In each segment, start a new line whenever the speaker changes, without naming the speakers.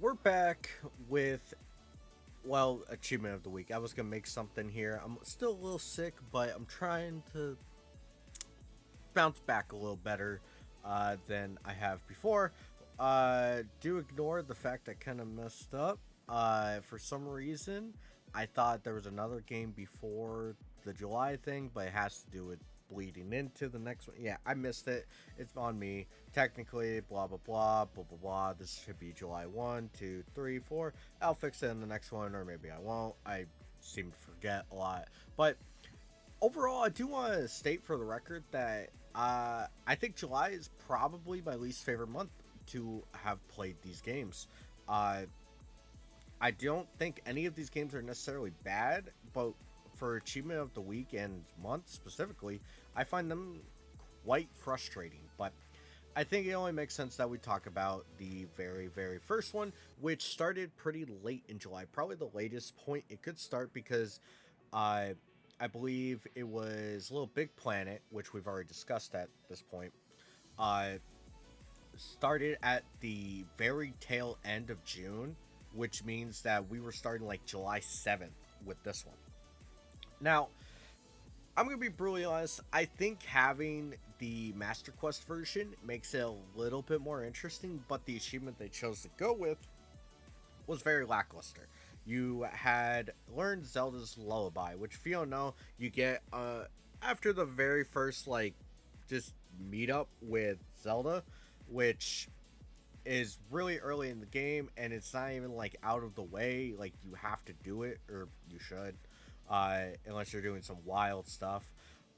We're back with, well, achievement of the week. I was gonna make something here. I'm still a little sick, but I'm trying to bounce back a little better than I have before. Do ignore the fact I kind of messed up. For some reason, I thought there was another game before the July thing, but it has to do with bleeding into the next one. Yeah, I missed it. It's on me. Technically, blah blah blah blah blah blah. This should be July 1, 2, 3, 4. I'll fix it in the next one, or maybe I won't. I seem to forget a lot, but overall, I do want to state for the record that I think July is probably my least favorite month to have played these games. Uh, I don't think any of these games are necessarily bad, but for achievement of the week and month specifically, I find them quite frustrating. But I think it only makes sense that we talk about the very first one, which started pretty late in July. Probably the latest point it could start because uh, I believe it was Little Big Planet, which we've already discussed at this point. Uh, Started at the very tail end of June, which means that we were starting like July 7th with this one. Now, I'm gonna be brutally honest. I think having the Master Quest version makes it a little bit more interesting, but the achievement they chose to go with was very lackluster. You had learned Zelda's Lullaby, which if you don't know, you get after the very first like just meetup with Zelda, which is really early in the game and it's not even like out of the way, like you have to do it, or you should, unless you're doing some wild stuff.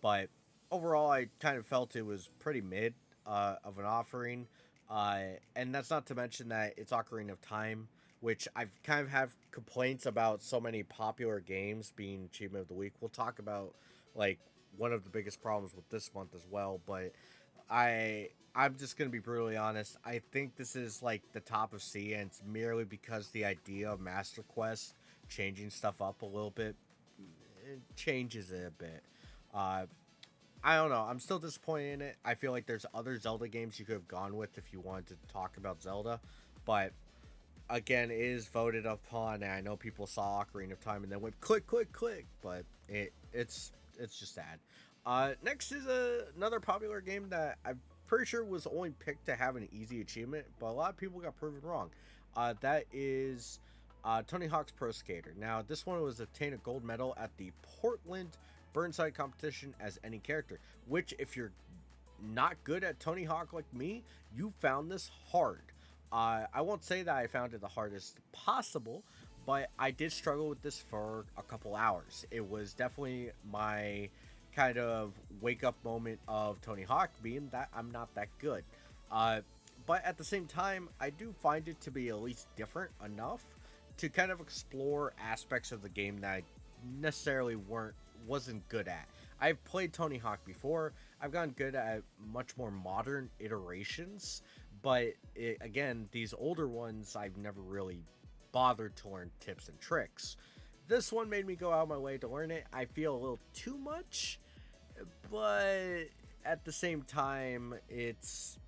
But overall, I kind of felt it was pretty mid of an offering, uh, and that's not to mention that it's Ocarina of Time, which I've kind of have complaints about so many popular games being achievement of the week. We'll talk about like one of the biggest problems with this month as well, but I'm just gonna be brutally honest. I think this is like the top of C, and it's merely because the idea of Master Quest changing stuff up a little bit, it changes it a bit. Uh, I don't know. I'm still disappointed in it. I feel like there's other Zelda games you could have gone with if you wanted to talk about Zelda, but again, it is voted upon. And I know people saw Ocarina of Time and then went click, click, click, but it's just sad. Next is another popular game that I'm pretty sure was only picked to have an easy achievement, but a lot of people got proven wrong. That is Tony Hawk's Pro Skater. Now, this one was obtained a gold medal at the Portland Burnside competition as any character, which, if you're not good at Tony Hawk like me, you found this hard. I won't say that I found it the hardest possible, but I did struggle with this for a couple hours. It was definitely my kind of wake up moment of Tony Hawk being that I'm not that good. Uh, but at the same time, I do find it to be at least different enough to kind of explore aspects of the game that I necessarily wasn't good at. I've played Tony Hawk before. I've gotten good at much more modern iterations, but again, these older ones I've never really bothered to learn tips and tricks. This one made me go out of my way to learn it. I feel a little too much, but at the same time, it's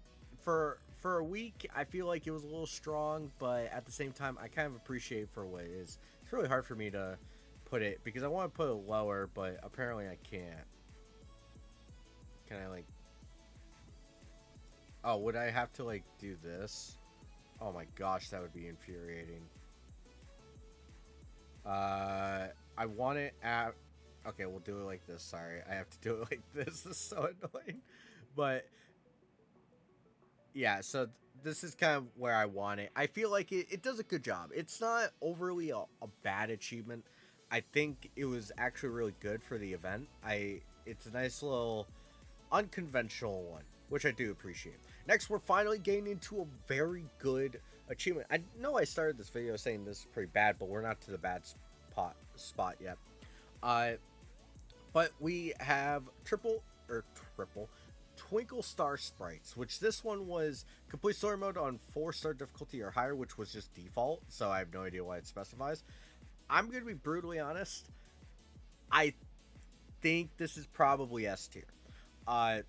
for a week. I feel like it was a little strong, but at the same time, I kind of appreciate it for what it is. It's really hard for me to put it because I want to put it lower, but apparently I can't. Can I like? Oh, would I have to like do this? Oh my gosh, that would be infuriating. I want it at. Okay, we'll do it like this. Sorry, I have to do it like this. This is so annoying. But yeah, so this is kind of where I want it. I feel like it does a good job. It's not overly a bad achievement. I think it was actually really good for the event. It's a nice little unconventional one, which I do appreciate. Next, we're finally getting into a very good achievement. I know I started this video saying this is pretty bad, but we're not to the bad spot yet. Uh, but we have triple Twinkle Star Sprites, which this one was complete story mode on 4-star difficulty or higher, which was just default, so I have no idea why it specifies. I'm going to be brutally honest. I think this is probably S tier.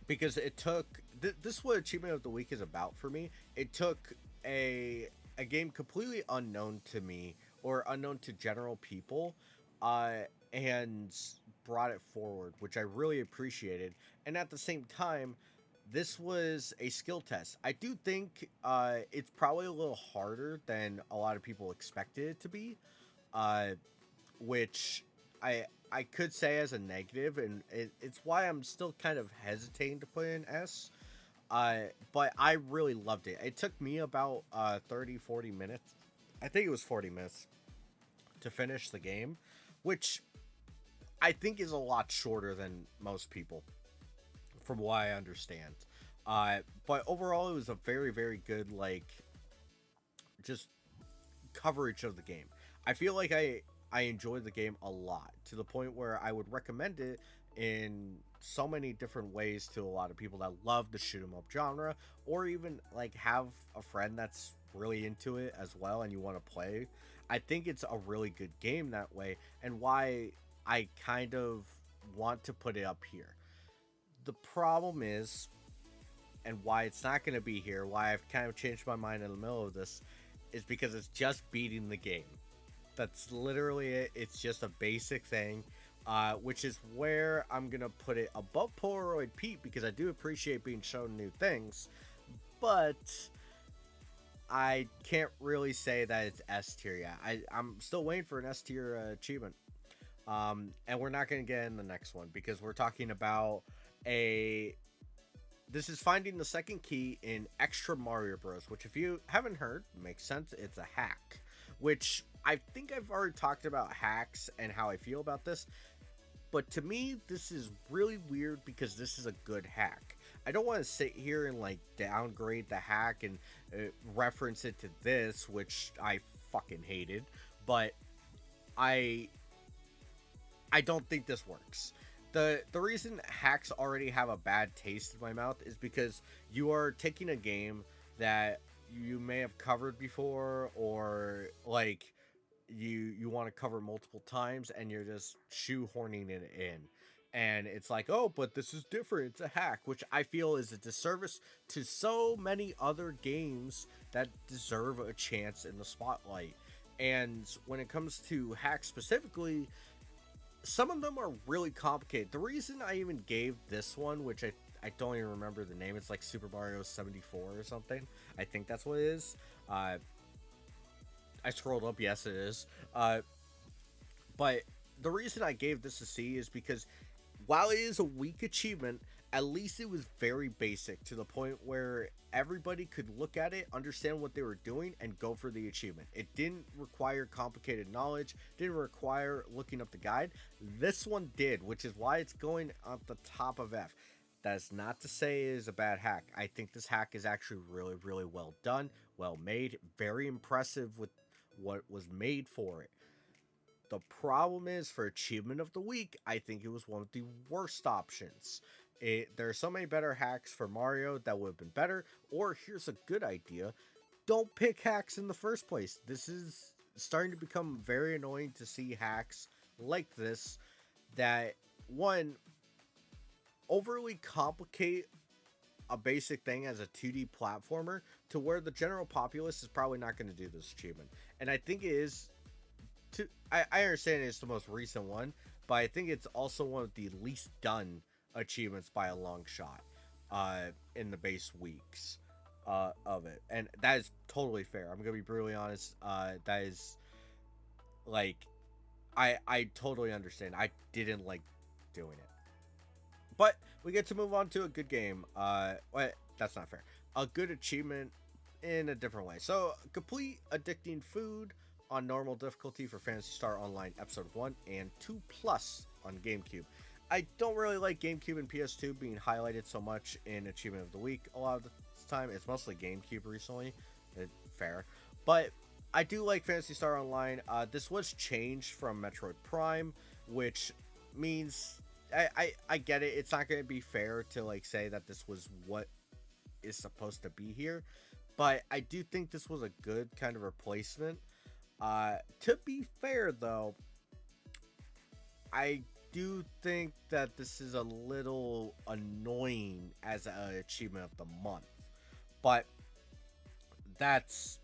Because it took... this is what Achievement of the Week is about for me. It took a a game completely unknown to me or unknown to general people, uh, and brought it forward, which I really appreciated. And at the same time, this was a skill test. I do think it's probably a little harder than a lot of people expected it to be, uh, which I could say as a negative, and it's why I'm still kind of hesitating to put in S. But I really loved it. It took me about 30, 40 minutes. I think it was 40 minutes to finish the game, which I think is a lot shorter than most people, from what I understand. But overall, it was a very, very good, like, just coverage of the game. I feel like I enjoyed the game a lot to the point where I would recommend it in so many different ways to a lot of people that love the shoot 'em up genre, or even like have a friend that's really into it as well and you want to play. I think it's a really good game that way, and why I kind of want to put it up here. The problem is, and why it's not going to be here, why I've kind of changed my mind in the middle of this, is because it's just beating the game. That's literally it. It's just a basic thing, which is where I'm going to put it above Polaroid Pete, because I do appreciate being shown new things, but I can't really say that it's S tier yet. I'm still waiting for an S tier achievement. And we're not going to get in the next one because we're talking about a. This is finding the second key in Extra Mario Bros., which, if you haven't heard, makes sense. It's a hack, which I think I've already talked about hacks and how I feel about this. But to me, this is really weird because this is a good hack. I don't want to sit here and like downgrade the hack and reference it to this, which I fucking hated. But I don't think this works. The reason hacks already have a bad taste in my mouth is because you are taking a game that you may have covered before, or like you want to cover multiple times, and you're just shoehorning it in. And it's like, oh, but this is different. It's a hack, which I feel is a disservice to so many other games that deserve a chance in the spotlight. And when it comes to hacks specifically, some of them are really complicated. The reason I even gave this one, which I don't even remember the name, it's like Super Mario 74 or something. I think that's what it is. I scrolled up, yes, it is. But the reason I gave this a C is because while it is a weak achievement, at least it was very basic to the point where everybody could look at it, understand what they were doing, and go for the achievement. It didn't require complicated knowledge, didn't require looking up the guide. This one did, which is why it's going at the top of F. That's not to say it is a bad hack. I think this hack is actually really, really well done, well made, very impressive with what was made for it. The problem is, for Achievement of the Week, I think it was one of the worst options. There are so many better hacks for Mario that would have been better. Or here's a good idea: don't pick hacks in the first place. This is starting to become very annoying to see hacks like this that, one, overly complicate a basic thing as a 2D platformer to where the general populace is probably not going to do this achievement. And I think it is. I understand it's the most recent one, but I think it's also one of the least done achievements by a long shot in the base weeks of it. And that is totally fair. I'm gonna be brutally honest. That is, like, I totally understand. I didn't like doing it, but we get to move on to a good game. Well, that's not fair. A good achievement in a different way. So, complete addicting food on normal difficulty for Phantasy Star Online Episode 1 and 2 Plus on GameCube. I don't really like GameCube and PS2 being highlighted so much in Achievement of the Week a lot of the time. It's mostly GameCube recently. Fair. But I do like Phantasy Star Online. This was changed from Metroid Prime, which means I get it. It's not going to be fair to like say that this was what is supposed to be here. But I do think this was a good kind of replacement. To be fair, though, I do think that this is a little annoying as an achievement of the month, but that's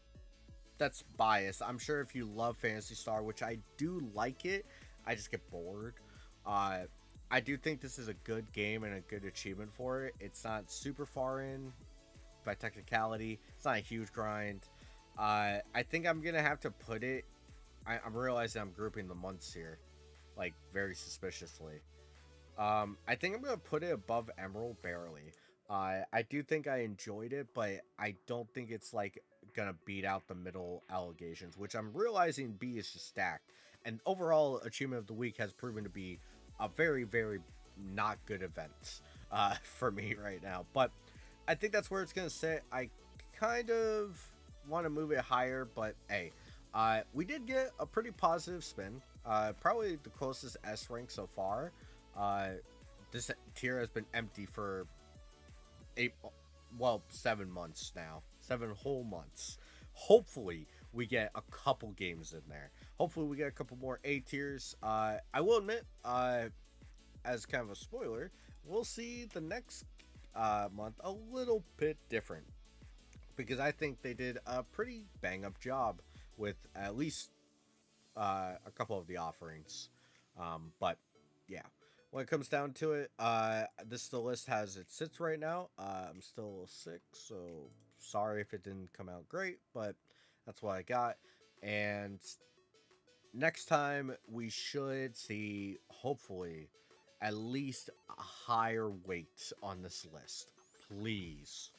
that's biased. I'm sure if you love Fantasy Star, which I do like it, I just get bored. Uh, I do think this is a good game and a good achievement for it. It's not super far in by technicality. It's not a huge grind. I think I'm gonna have to put it. I'm realizing I'm grouping the months here, like very suspiciously. I think I'm gonna put it above Emerald barely. I do think I enjoyed it, but I don't think it's like gonna beat out the middle allegations, which I'm realizing B is just stacked. And overall, Achievement of the Week has proven to be a very, very not good event for me right now. But I think that's where it's gonna sit. I kind of want to move it higher, but hey, we did get a pretty positive spin. Probably the closest S rank so far. Uh, this tier has been empty for 7 months now, 7 whole months. Hopefully, we get a couple games in there. Hopefully, we get a couple more A tiers. I will admit, as kind of a spoiler, we'll see the next month a little bit different because I think they did a pretty bang up job with at least a couple of the offerings. But yeah, when it comes down to it, this is the list as it sits right now. I'm still a little sick, so sorry if it didn't come out great, but that's what I got. And next time we should see, hopefully, at least a higher weight on this list. Please.